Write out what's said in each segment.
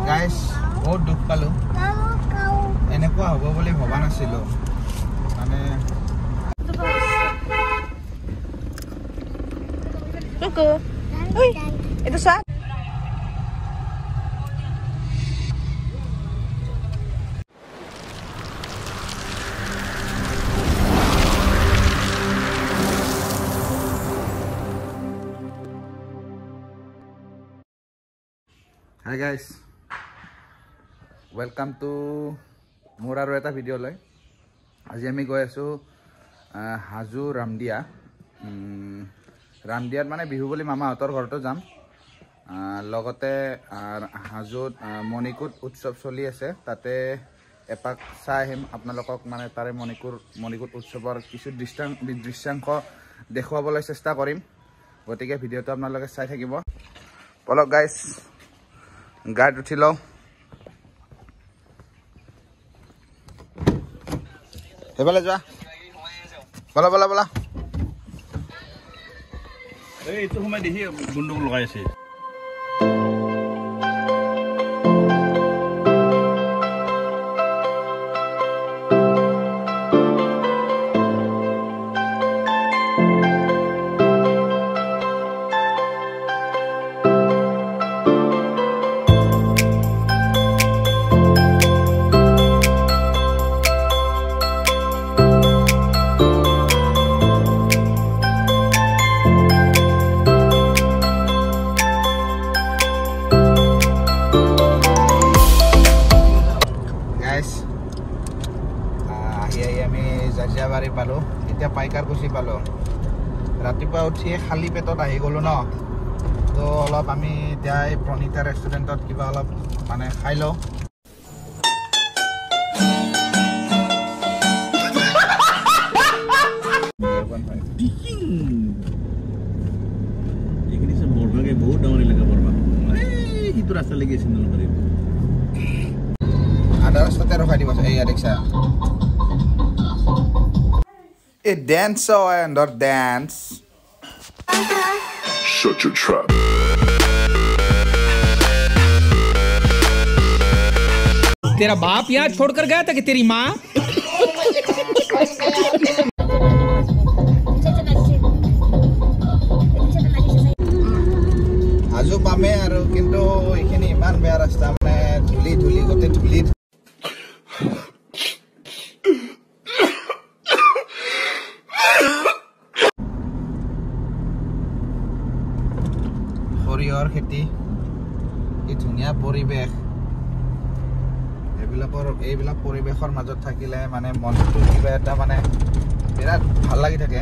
Guys বহুত দুখ পালো এনেকুৱা হ'ব বুলি ভবা নাছিলো মানে Kuku. Wih, itu saat. Hi guys, welcome to মোৰ আৰু এটা ভিডিঅ' লৈ আজি আমি গৈ আছো হাজো ৰামদিয়া ৰামদিয়াত মানে বিহু বুলি মামাহঁতৰ ঘৰতো যাম লগতে হাজোত মণিকুট উৎসৱ চলি আছে তাতে এপাক চাই আহিম আপোনালোকক মানে তাৰে মণিকুট উৎসৱৰ কিছু দৃশ্যাংশ দেখুৱাবলৈ চেষ্টা কৰিম গতিকে ভিডিঅ'টো আপোনালোকে চাই থাকিব বলক গাইজ গাড়ীত উঠি লওঁ সেইফালে যোৱা বলা বলা বলা এইটো সময় দেখি বন্দুক লগাই আছে জাজিয়াবাৰী পালো এতিয়া পাইকাৰকুছি পালো ৰাতিপুৱা উঠি খালী পেটত আহি গলো ন তো অলপ আমি এতিয়া এই প্ৰণিতা ৰেষ্টুৰেণ্টত কিবা অলপ মানে খাই লওঁ এইখিনি সব বৰভাগে বহুত ডাঙৰ এলেকা বৰভা এইটো ৰাস্তা লাগি আছে নলবাৰী আধা ৰাস্তাতে ৰখাই দিব এই rickshaw A dance and or dance. Shut your trap. तेरा बाप यहाँ छोड़कर गया था कि तेरी माँ हाजो पामे आरो किंतु इखिनि इमान बेया रास्ता माने धुली धुली गते धुली সৰিয়হৰ খেতি এই ধুনীয়া পৰিৱেশ এইবিলাক পৰিৱেশৰ মাজত থাকিলে মানে মনটো কিবা এটা মানে বিৰাট ভাল লাগি থাকে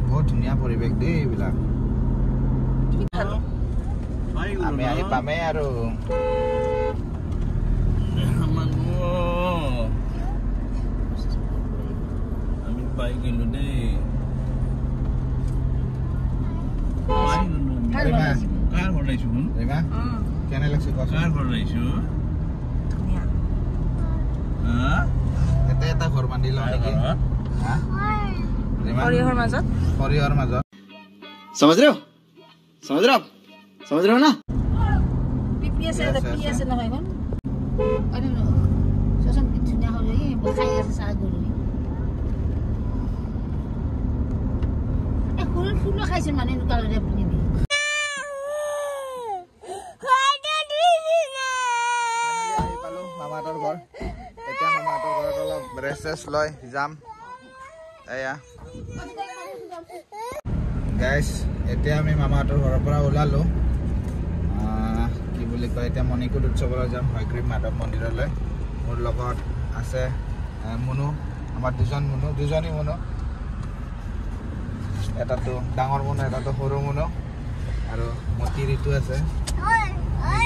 বহুত ধুনীয়া পৰিৱেশ দেই এইবিলাক আমি আহি পামেই আৰু পাই গেলো দেই কাৰ ঘৰ আহিছো ৰিমা কেনে লাগছে কাৰ ঘৰ আহিছো এটা ঘৰ বান্ধি লওঁ নেকি সৰিয়হৰ মাজত समझ रहे हो आप समझ रहे हो ना পিপি আছে নহয় এখন আরে ন সসম কিছু না হলে খাই আছে সারা গলি ফুল খাইছে মানে কালরে আপনি দি মামাহঁতৰ ঘৰ এতিয়া মামাহঁতৰ ঘৰত অলপ ৰেষ্ট লৈ যাম এয়া গাইজ এতিয়া আমি মামাহঁতৰ ঘৰৰ পৰা ওলালো কি বুলি কয় এতিয়া মণিকুট উৎসৱলৈ যাম হয়গ্ৰীৱ মাধৱ মন্দিৰলৈ মোৰ লগত আছে মুনু আমাৰ দুজনী মুনু এটাতো ডাঙৰ মুনু এটাতো সৰু মুনু আৰু মতি ঋতু আছে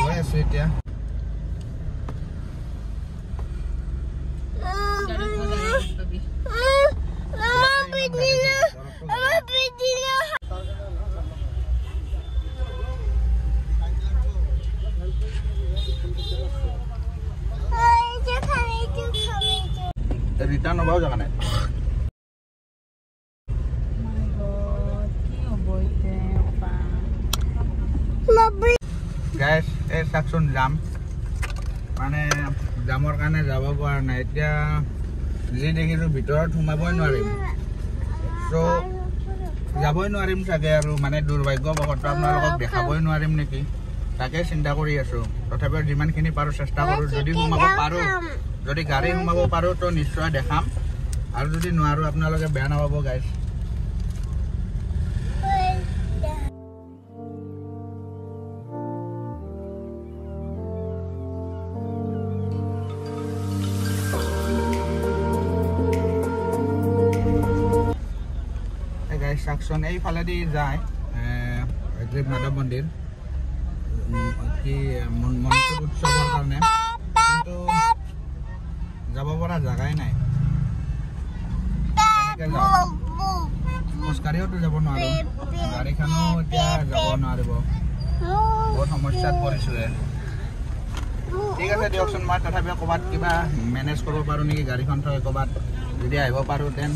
গৈ আছো এতিয়া ৰিটাৰ্ণ হবাও জানা নাই গাইছ এই চাকচোন যাম মানে যামৰ কাৰণে যাব পৰা নাই এতিয়া যি দেখিছোঁ ভিতৰত সোমাবই নোৱাৰিম চ' যাবই নোৱাৰিম চাগে আৰু মানে দুৰ্ভাগ্যবশতঃ আপোনালোকক দেখাবই নোৱাৰিম নেকি তাকে চিন্তা কৰি আছোঁ তথাপিও যিমানখিনি পাৰোঁ চেষ্টা কৰোঁ যদি সোমাব পাৰোঁ যদি গাড়ী সোমাব পাৰোঁ তো নিশ্চয় দেখাম আৰু যদি নোৱাৰোঁ আপোনালোকে বেয়া নাপাব গাইছ চাকচোন এইফালেদি যায় মাধৱ মন্দিৰ কি মণিপুৰ উৎসৱৰ কাৰণে কিন্তু যাব পৰা জেগাই নাই কেনেকৈ যাওঁ খোজকাঢ়িওতো যাব নোৱাৰোঁ গাড়ীখনো এতিয়া যাব নোৱাৰিব বহুত সমস্যাত পৰিছোঁহে ঠিক আছে দিয়কচোন মই তথাপিও ক'ৰবাত কিবা মেনেজ কৰিব পাৰোঁ নেকি গাড়ীখন থৈ ক'ৰবাত যদি আহিব পাৰোঁ দেন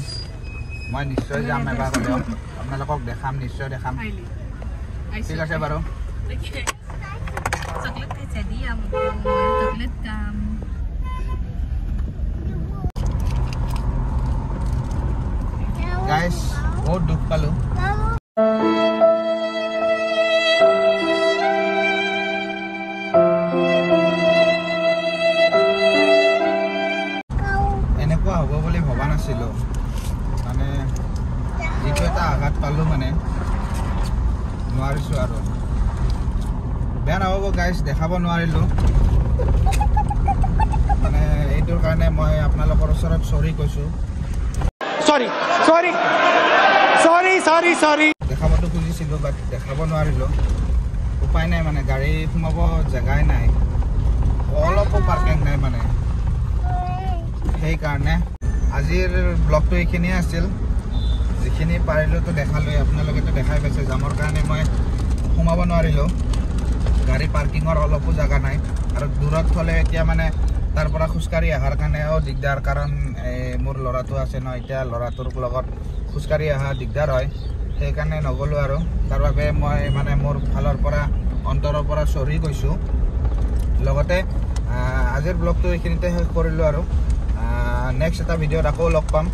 মই নিশ্চয় যাম এবাৰ হ'লেও আপোনালোকক দেখাম নিশ্চয় দেখাম ঠিক আছে বাৰু গাইছ বহুত দুখ পালোঁ এনেকুৱা হ'ব বুলি ভবা নাছিলোঁ মানে যিটো এটা আঘাত পালোঁ মানে নোৱাৰিছোঁ আৰু বেয়া নাপাব গাইছ দেখাব নোৱাৰিলোঁ মানে এইটোৰ কাৰণে মই আপোনালোকৰ ওচৰত চৰি কৈছোঁ চৰি দেখাবতো খুজিছিলোঁ বাট দেখাব নোৱাৰিলোঁ উপায় নাই মানে গাড়ী সোমাব জেগাই নাই অলপো পাৰ্কিং নাই মানে সেইকাৰণে আজিৰ ব্লগটো এইখিনিয়ে আছিল যিখিনি পাৰিলোঁতো দেখালোঁৱেই আপোনালোকেতো দেখাই পাইছে যামৰ কাৰণে মই সোমাব নোৱাৰিলোঁ গাড়ী পাৰ্কিঙৰ অলপো জেগা নাই আৰু দূৰত হ'লে এতিয়া মানে তাৰ পৰা খোজকাঢ়ি অহাৰ কাৰণেও দিগদাৰ কাৰণ মোৰ ল'ৰাটো আছে ন এতিয়া ল'ৰাটোৰ লগত খোজকাঢ়ি অহা দিগদাৰ হয় সেইকাৰণে নগ'লোঁ আৰু তাৰ বাবে মই মানে মোৰ ফালৰ পৰা অন্তৰৰ পৰা চৰি কৈছোঁ লগতে আজিৰ ব্লগটো এইখিনিতে শেষ কৰিলোঁ আৰু নেক্সট এটা ভিডিঅ'ত আকৌ লগ পাম